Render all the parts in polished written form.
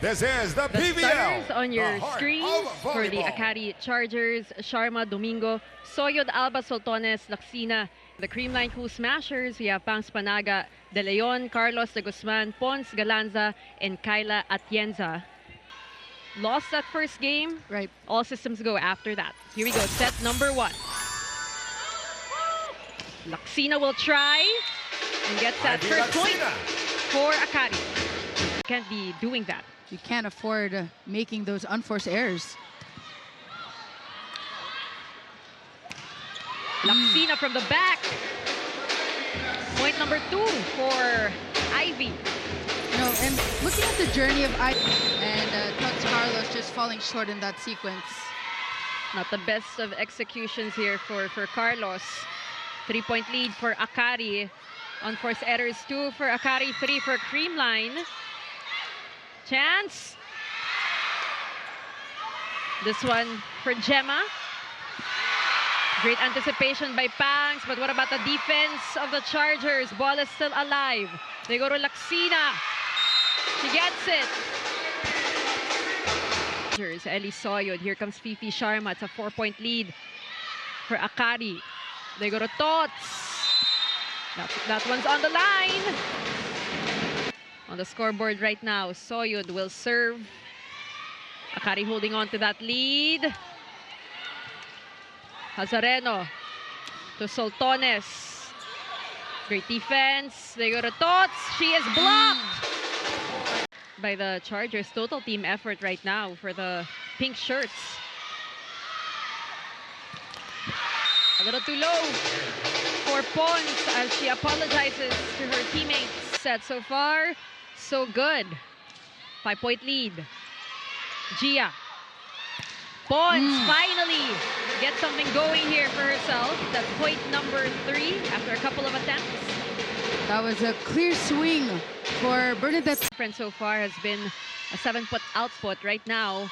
This is the PBL. Starters on your the heart screens of for the volleyball. Akari Chargers, Sharma, Domingo, Soyod, Alba, Soltones, Laksina. The Creamline Cool Smashers, we have Pangs Panaga, De Leon, Carlos De Guzman, Pons, Galanza, and Kyla Atienza. Lost that first game. Right. All systems go after that. Here we go, set number 1. Laksina will try and gets that first point for Akari. Can't be doing that. You can't afford making those unforced errors. Laksina from the back. Point number 2 for Ivy. You know, and looking at the journey of Ivy and Tugs Carlos just falling short in that sequence. Not the best of executions here for Carlos. 3-point lead for Akari. Unforced errors 2 for Akari, 3 for Creamline. Chance. This one for Gemma. Great anticipation by Pangs, but what about the defense of the Chargers? Ball is still alive. They go to Laksina. She gets it. Ellie Soyod. Here comes Fifi Sharma. It's a 4-point lead for Akari. They go to Tots. That one's on the line. On the scoreboard right now, Soyod will serve. Akari holding on to that lead. Hazareno to Soltones. Great defense. They go to Tots. She is blocked by the Chargers. Total team effort right now for the pink shirts. A little too low for Pons as she apologizes to her teammates. Set so far, so good. 5-point lead. Gia. Pons finally gets something going here for herself. That's point number 3 after a couple of attempts. That was a clear swing for Bernadette. Difference so far has been a 7-foot output. Right now,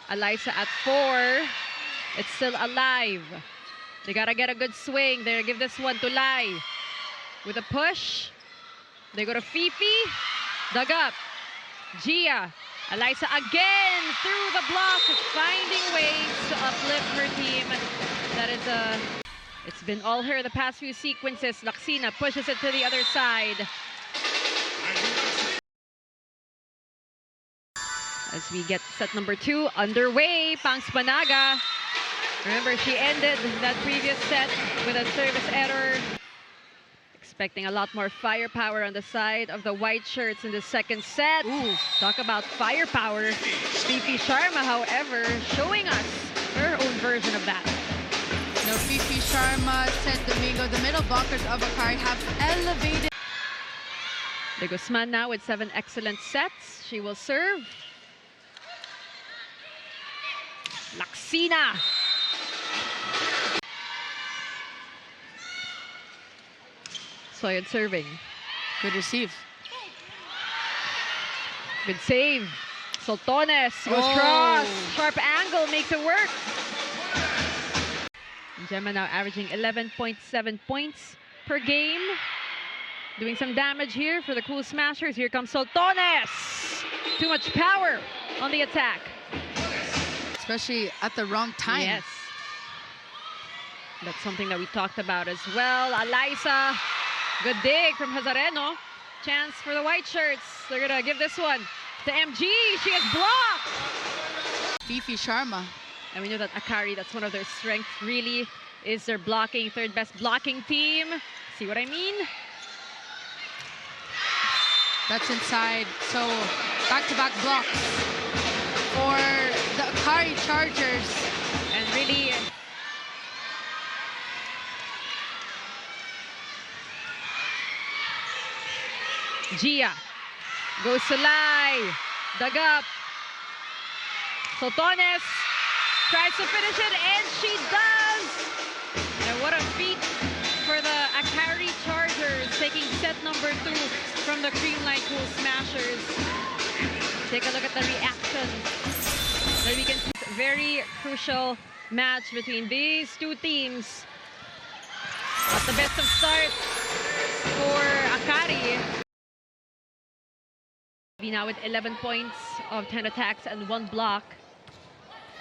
Alyssa at 4. It's still alive. They gotta get a good swing. They give this one to Lai. With a push, they go to Fifi. Dug up. Gia. Alyssa again through the block, finding ways to uplift her team. That is it's been all her the past few sequences. Laksina pushes it to the other side. As we get set number 2 underway, Pangs Panaga. Remember, she ended that previous set with a service error. Expecting a lot more firepower on the side of the white shirts in the second set. Ooh. Talk about firepower. Fifi Sharma, however, showing us her own version of that. No, Fifi Sharma said Domingo, the middle blockers of Akari have elevated. De Guzman now with 7 excellent sets. She will serve. Laksina. Soyod serving. Good receive. Good save. Soltones goes cross. Sharp angle makes it work. Gemma now averaging 11.7 points per game. Doing some damage here for the Cool Smashers. Here comes Soltones. Too much power on the attack. Especially at the wrong time. Yes. That's something that we talked about as well. Alyssa. Good dig from Hazareno. Chance for the white shirts. They're gonna give this one to MG. She is blocked. Fifi Sharma. And we know that Akari, that's one of their strengths, really, is their blocking, 3rd best blocking team. See what I mean? That's inside. So back-to-back blocks for the Akari Chargers. And really, Gia goes to Lai. Dug up. Soltones tries to finish it, and she does! And what a feat for the Akari Chargers, taking set number 2 from the Creamline Cool Smashers. Take a look at the reaction that we can see. Very crucial match between these 2 teams. Not the best of starts for Akari. Be now with 11 points of 10 attacks and 1 block.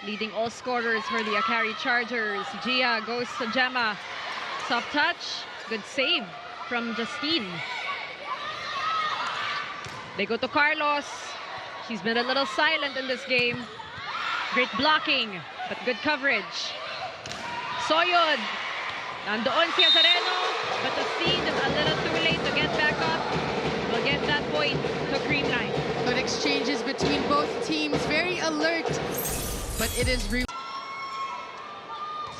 Leading all scorers for the Akari Chargers. Gia goes to Gemma. Soft touch. Good save from Justine. They go to Carlos. She's been a little silent in this game. Great blocking, but good coverage. Soyud. Nandoon si Azareno, but Justine is a little too late to get back up. We'll get that point to Creamline. Good exchanges between both teams. Very alert, but it is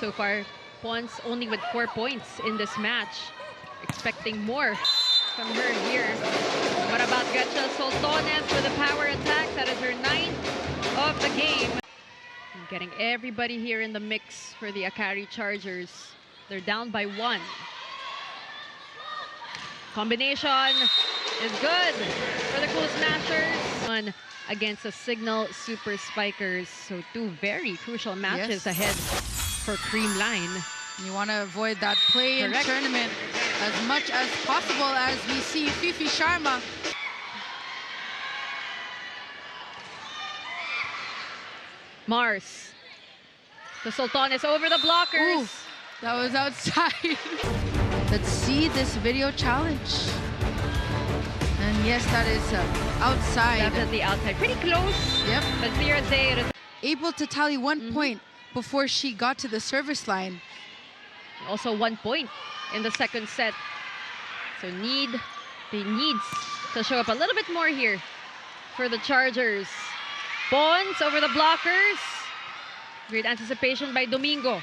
so far, Pons only with 4 points in this match. Expecting more from her here. What about Gacha Soltones with a power attack? That is her 9th of the game. Getting everybody here in the mix for the Akari Chargers. They're down by 1. Combination is good for the Cool Smashers. One against the Signal Super Spikers. So 2 very crucial matches ahead for Creamline. You want to avoid that play-in tournament as much as possible, as we see Fifi Sharma. Mars. The Sultanes over the blockers. Ooh, that was outside. Let's see this video challenge. And yes, that is outside. Definitely outside. Pretty close. Yep. But clear as day. It is able to tally 1 point before she got to the service line. also 1 point in the second set. So they needs to show up a little bit more here for the Chargers. Pons over the blockers. Great anticipation by Domingo.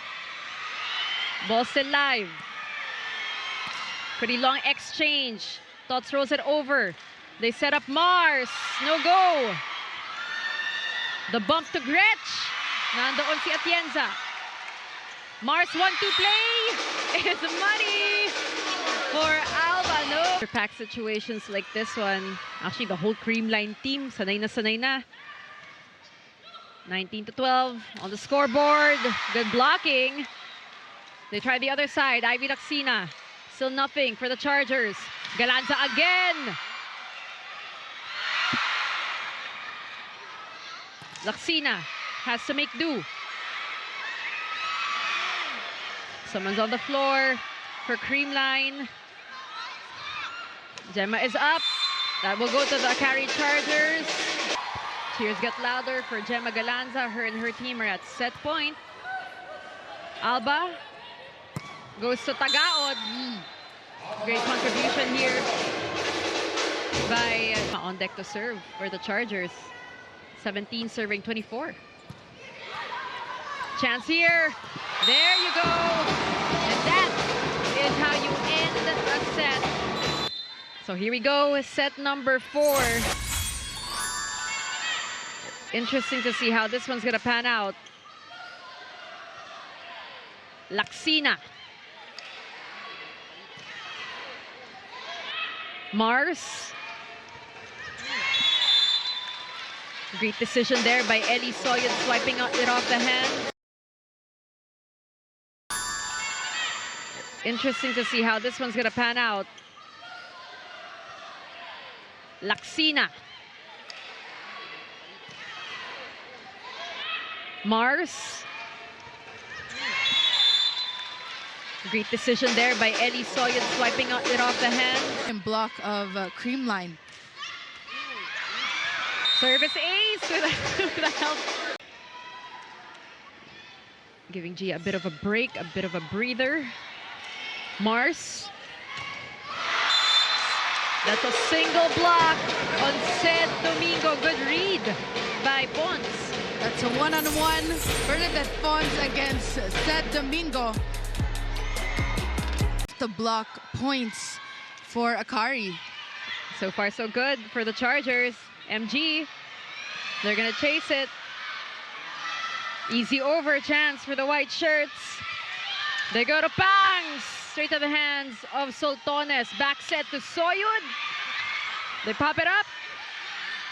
Ball still live. Pretty long exchange. Tots throws it over. They set up Mars. No go. The bump to Gretch. Nandoon si Atienza. Mars 1-2 play. It's money for Alba. No. Pack situations like this one. Actually, the whole Creamline team, sanay na. 19-12 on the scoreboard. Good blocking. They try the other side. Ivy Laxina. Still nothing for the Chargers. Galanza again. Laxina has to make do. Someone's on the floor for Creamline. Gemma is up. That will go to the Akari Chargers. Cheers get louder for Gemma Galanza. Her and her team are at set point. Alba goes to Tagaod. Great contribution here by on deck to serve for the Chargers. 17 serving 24. Chance here. There you go. And that is how you end a set. So here we go, set number 4. Interesting to see how this one's gonna pan out. Laxina. Mars. Great decision there by Ellie Soyud, swiping it off the hand. Interesting to see how this one's gonna pan out. Laxina. Mars. Great decision there by Ellie Soyud, swiping it off the hand. And block of Creamline. Service ace with the help. Giving Gia a bit of a break, a bit of a breather. Mars. That's a single block on Seth Domingo. Good read by Pons. That's a one-on-one. Bernadette Pons against Seth Domingo. The block points for Akari. So far, so good for the Chargers. MG, they're gonna chase it. Easy over chance for the white shirts. They go to Pangs. Straight to the hands of Sultones. Back set to Soyud. They pop it up.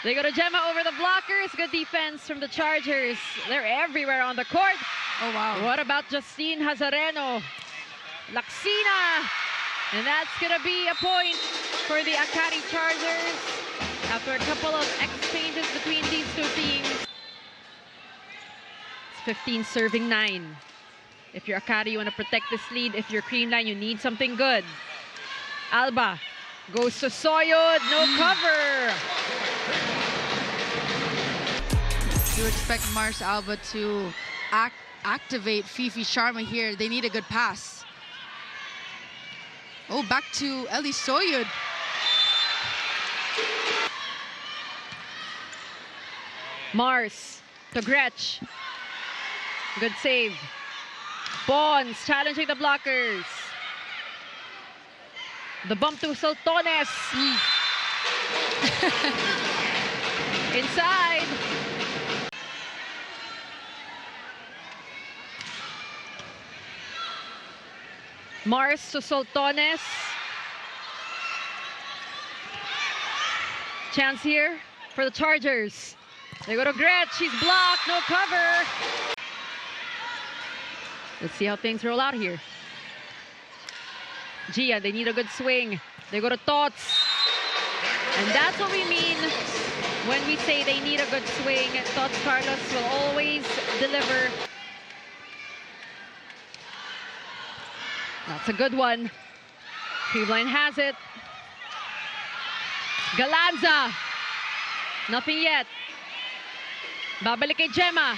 They go to Gemma over the blockers. Good defense from the Chargers. They're everywhere on the court. Oh, wow. What about Justine Hazareno? Laxina. And that's going to be a point for the Akari Chargers. after a couple of exchanges between these two teams. It's 15 serving 9. If you're Akari, you want to protect this lead. If you're Creamline, you need something good. Alba goes to Soyod, no cover. You expect Mars Alba to activate Fifi Sharma here. They need a good pass. Oh, back to Ellie Soyud. Mars to Gretch. Good save. Bonds challenging the blockers. The bump to Soltones. Inside. Mars to Soltones. Chance here for the Chargers. They go to Gretch. She's blocked. No cover. Let's see how things roll out here. Gia, they need a good swing. They go to Tots. And that's what we mean when we say they need a good swing. Tots Carlos will always deliver. That's a good one. Creamline has it. Galanza. Nothing yet. Babalik kay Gemma.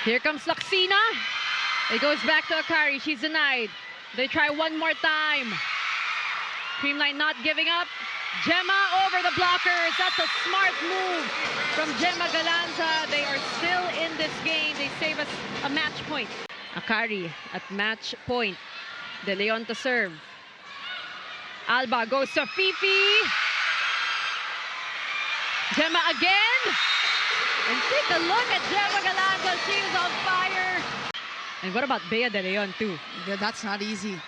Here comes Laxina. It goes back to Akari. She's denied. They try one more time. Creamline not giving up. Gemma over the blockers. That's a smart move from Gemma Galanza. They are still in this game. They save us a match point. Akari at match point. De Leon to serve. Alba goes to Fifi. Gemma again. And take a look at Gemma Galanza. She is on fire. And what about Bea De Leon too? Yeah, that's not easy.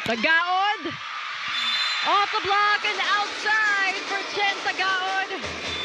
Tagaod. Off the block and outside for Chen Tagaod.